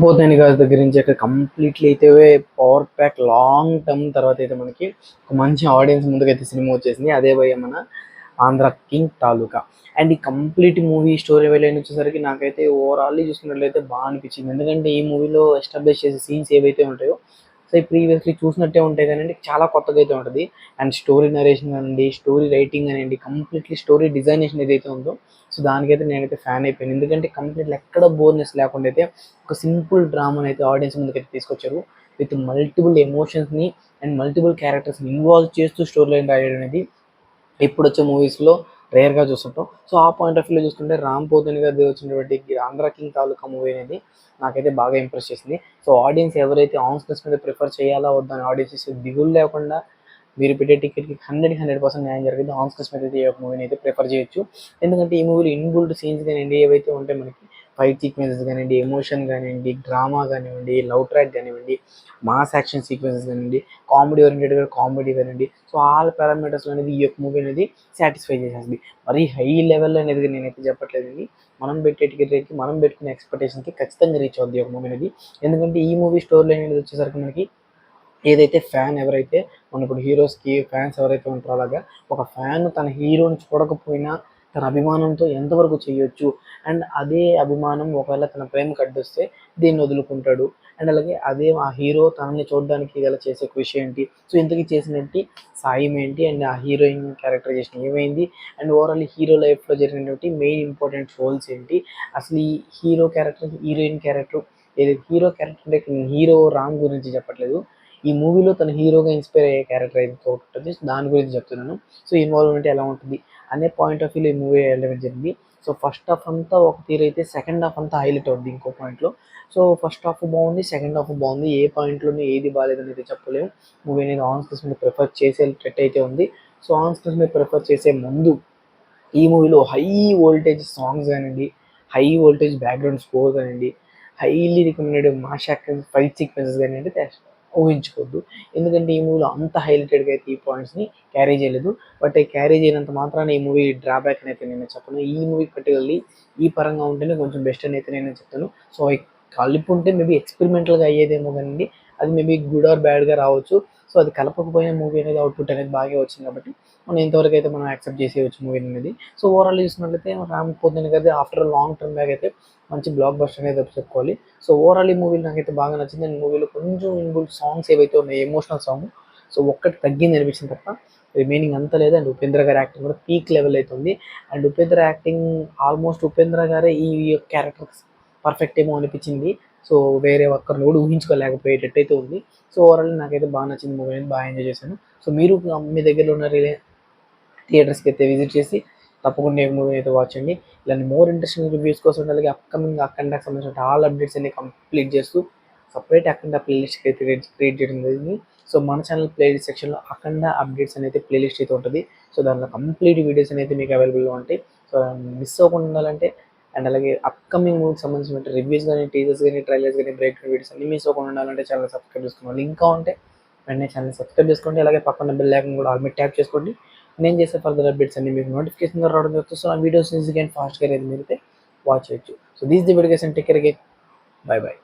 పోతాని గారి దగ్గర నుంచి అయితే కంప్లీట్లీ అయితే పవర్ ప్యాక్ లాంగ్ టర్మ్ తర్వాత అయితే మనకి ఒక మంచి ఆడియన్స్ ముందుకైతే సినిమా వచ్చేసింది. అదే భయ్య మన ఆంధ్ర కింగ్ తాలూకా. అండ్ ఈ కంప్లీట్ మూవీ స్టోరీ వెళ్ళి వచ్చేసరికి నాకైతే ఓవరాల్లీ చూసుకున్నట్లయితే బాగా అనిపించింది. ఎందుకంటే ఈ మూవీలో ఎస్టాబ్లిష్ చేసే సీన్స్ ఏవైతే ఉంటాయో సో ఈ ప్రీవియస్లీ చూసినట్టే ఉంటాయి కానీ చాలా కొత్తగా అయితే ఉంటుంది. అండ్ స్టోరీ నరేషన్ కానివ్వండి, స్టోరీ రైటింగ్ కానివ్వండి, కంప్లీట్లీ స్టోరీ డిజైనేషన్ ఏదైతే ఉందో సో దానికైతే నేనైతే ఫ్యాన్ అయిపోయాను. ఎందుకంటే కంప్లీట్లీ ఎక్కడ బోర్నెస్ లేకుండా అయితే ఒక సింపుల్ డ్రామాని అయితే ఆడియన్స్ ముందుకైతే తీసుకొచ్చారు. విత్ మల్టిపుల్ ఎమోషన్స్ని అండ్ మల్టిపుల్ క్యారెక్టర్స్ని ఇన్వాల్వ్ చేస్తూ స్టోరీ లైన్ రాయడం అనేది ఇప్పుడు వచ్చే మూవీస్లో రేర్గా చూస్తుంటాం. సో ఆ పాయింట్ ఆఫ్ వ్యూలో చూసుకుంటే రామ్ పోతినేని గారిది వచ్చినటువంటి ఆంధ్ర కింగ్ తాలూకా మూవీ అనేది నాకైతే బాగా ఇంప్రెస్ చేసింది. సో ఆడియన్స్ ఎవరైతే ఆన్ స్క్రీన్స్ మీద ప్రిఫర్ చేయాలా వద్దా అని ఆడియన్స్ దిగులు లేకుండా మీరు పెట్టే టికెట్కి 100% న్యాయం జరిగింది. ఆన్ స్క్రీన్స్ మీద అయితే ఈ మూవీని అయితే ప్రిఫర్ చేయొచ్చు. ఎందుకంటే ఈ మూవీలో ఇన్బుల్డ్ సీన్స్ కానివ్వండి, ఏవైతే ఉంటాయి మనకి ఫైట్ సీక్వెన్సెస్ కానివ్వండి, ఎమోషన్ కానివ్వండి, డ్రామా కానివ్వండి, లవ్ ట్రాక్ కానివ్వండి, మాస్ యాక్షన్ సీక్వెన్సెస్ కానివ్వండి, కామెడీ ఓరియంటెడ్గా కామెడీ కానివ్వండి, సో ఆల్ పారామీటర్స్ అనేది ఈ యొక్క మూవీ అనేది సాటిస్ఫై చేసేస్తుంది. మరీ హై లెవెల్లో అనేది నేనైతే చెప్పట్లేదండి. మనం పెట్టే టికెట్ రేట్కి మనం పెట్టుకునే ఎక్స్పెక్టేషన్కి ఖచ్చితంగా రీచ్ అవుద్ది ఒక మూవీ అనేది. ఎందుకంటే ఈ మూవీ స్టోరీ లైన్ అనేది వచ్చేసరికి మనకి ఏదైతే ఫ్యాన్ ఎవరైతే మన ఇప్పుడు హీరోస్కి ఫ్యాన్స్ ఎవరైతే ఉంటారో అలాగా ఒక ఫ్యాన్ తన హీరోని చూడకపోయినా తన అభిమానంతో ఎంతవరకు చేయొచ్చు, అండ్ అదే అభిమానం ఒకవేళ తన ప్రేమకు అడ్డొస్తే దీన్ని వదులుకుంటాడు, అండ్ అలాగే అదే ఆ హీరో తనని చూడడానికి గల చేసే కృషి ఏంటి, సో ఇంతకీ చేసినట్టు సాయం ఏంటి, అండ్ ఆ హీరోయిన్ క్యారెక్టరైజేషన్ ఏమైంది, అండ్ ఓవరాల్ హీరో లైఫ్లో జరిగినటువంటి మెయిన్ ఇంపార్టెంట్ రోల్స్ ఏంటి, అసలు ఈ హీరో క్యారెక్టర్ హీరోయిన్ క్యారెక్టర్ ఏదైతే హీరో క్యారెక్టర్ అంటే హీరో రామ్ గురించి చెప్పట్లేదు, ఈ మూవీలో తన హీరోగా ఇన్స్పైర్ అయ్యే క్యారెక్టర్ అయితే ఉంటుంది దాని గురించి చెప్తున్నాను. సో ఇన్వాల్వ్మెంట్ ఎలా ఉంటుంది అనే పాయింట్ ఆఫ్ వ్యూలో ఈ మూవీ వెళ్ళడం జరిగింది. సో ఫస్ట్ హాఫ్ అంతా ఒక తీరు అయితే సెకండ్ హాఫ్ అంతా హైలైట్ అవుద్ది ఇంకో పాయింట్లో. సో ఫస్ట్ హాఫ్ బాగుంది, సెకండ్ హాఫ్ బాగుంది, ఏ పాయింట్లోనే ఏది బాగాలేదని అయితే చెప్పలేము. మూవీ అనేది ఆన్ స్క్రీన్స్ మీద ప్రిఫర్ చేసేటట్టు అయితే ఉంది. సో ఆన్ స్క్రీన్స్ మీద ప్రిఫర్ చేసే ముందు ఈ మూవీలో హై వోల్టేజ్ సాంగ్స్ కానివ్వండి, హై వోల్టేజ్ బ్యాక్గ్రౌండ్ స్కోర్ కానివ్వండి, highly recommended mass action fight sequences కానివ్వండి ఊహించుకోవద్దు. ఎందుకంటే ఈ మూవీలో అంత హైలైటెడ్గా అయితే ఈ పాయింట్స్ని క్యారీ చేయలేదు. బట్ ఈ క్యారీ చేయనంత మాత్రాన ఈ మూవీ డ్రాబ్యాక్ అని అయితే నేను చెప్పను. ఈ మూవీ పర్టికులర్లీ ఈ పరంగా ఉంటేనే కొంచెం బెస్ట్ అని అయితే నేను చెప్తాను. సో కలిపి ఉంటే మేబీ ఎక్స్పెరిమెంటల్గా అయ్యేదేమో కానీ అది మేబీ గుడ్ ఆర్ బ్యాడ్గా రావచ్చు. సో అది కలపకపోయిన మూవీ అనేది అవుట్పుట్ అనేది బాగా వచ్చింది కాబట్టి మనం ఇంతవరకు అయితే మనం యాక్సెప్ట్ చేసేయచ్చు మూవీ అనేది. సో ఓవరాల్ చూసినట్లయితే రామ్ పోతినేని గారిది ఆఫ్టర్ లాంగ్ టర్మ్ బ్యాక్ అయితే మంచి బ్లాక్ బస్టర్ అనేది చెప్పుకోవాలి. సో ఓవరాల్ ఈ మూవీ నాకైతే బాగా నచ్చింది. అండ్ మూవీలో కొంచెం ఇన్బుల్డ్ సాంగ్స్ ఏవైతే ఉన్నాయో ఎమోషనల్ సాంగ్ సో ఒక్కటి తగ్గింది అనిపించింది తప్ప రిమైనింగ్ అంతా లేదు. అండ్ ఉపేంద్ర గారి యాక్టింగ్ కూడా పీక్ లెవెల్ అయితే ఉంది. And Upendra acting almost Upendra గారే ఈ క్యారెక్టర్ పర్ఫెక్ట్ ఏమో అనిపించింది. సో వేరే ఒక్కరిని కూడా ఊహించుకోలేకపోయేటట్టు అయితే ఉంది. సో ఓవరాల్ నాకైతే బాగా నచ్చింది మూవీ అనేది, బాగా ఎంజాయ్ చేశాను. సో మీరు మీ దగ్గరలో ఉన్న థియేటర్స్కి అయితే విజిట్ చేసి తప్పకుండా ఈ మూవీ అయితే వాచ్ చేయండి. ఇలాంటి మోర్ ఇంట్రెస్టింగ్ రివ్యూస్ కోసం అలాగే అప్కమింగ్ అఖండకి సంబంధించిన ఆల్ అప్డేట్స్ అన్ని కంప్లీట్ చేస్తూ సపరేట్ అఖండ ప్లేలిస్ట్ అయితే క్రియేట్ చేయడం జరిగింది. సో మన ఛానల్ ప్లేలిస్ట్ సెక్షన్లో అఖండ అప్డేట్స్ అనేది ప్లేలిస్ట్ అయితే ఉంటుంది. సో దాంట్లో కంప్లీట్ వీడియోస్ అనేది మీకు అవైలబుల్గా ఉంటాయి. సో మిస్ అవ్వకుండా ఉండాలంటే అండ్ అలాగే అప్కమింగ్ మూవీకి సంబంధించిన రివ్యూస్ కానీ, టీజర్స్ కానీ, ట్రైలర్స్ కానీ, బ్రేక్ వీడియోస్ అన్ని మిస్ అవ్వకుండా ఉండాలంటే ఛానల్ సబ్స్క్రైబ్ చేసుకోవాలి. ఇంకా ఉంటే వెంటనే ఛానల్ సబ్స్క్రైబ్ చేసుకోండి. అలాగే పక్కన బెల్ ఐకాన్ కూడా ఆల్ మీద ట్యాప్ చేసుకోండి. నేను చేసే ఫర్దర్ అప్డేట్స్ అన్ని మీకు నోటిఫికేషన్ రావడం జరుగుతుంది. సో ఆ వీడియోస్ ఈజీగా అండ్ ఫాస్ట్గా అనేది మీరు అయితే వాచ్ చేయొచ్చు. So these the videos and take care again. By by.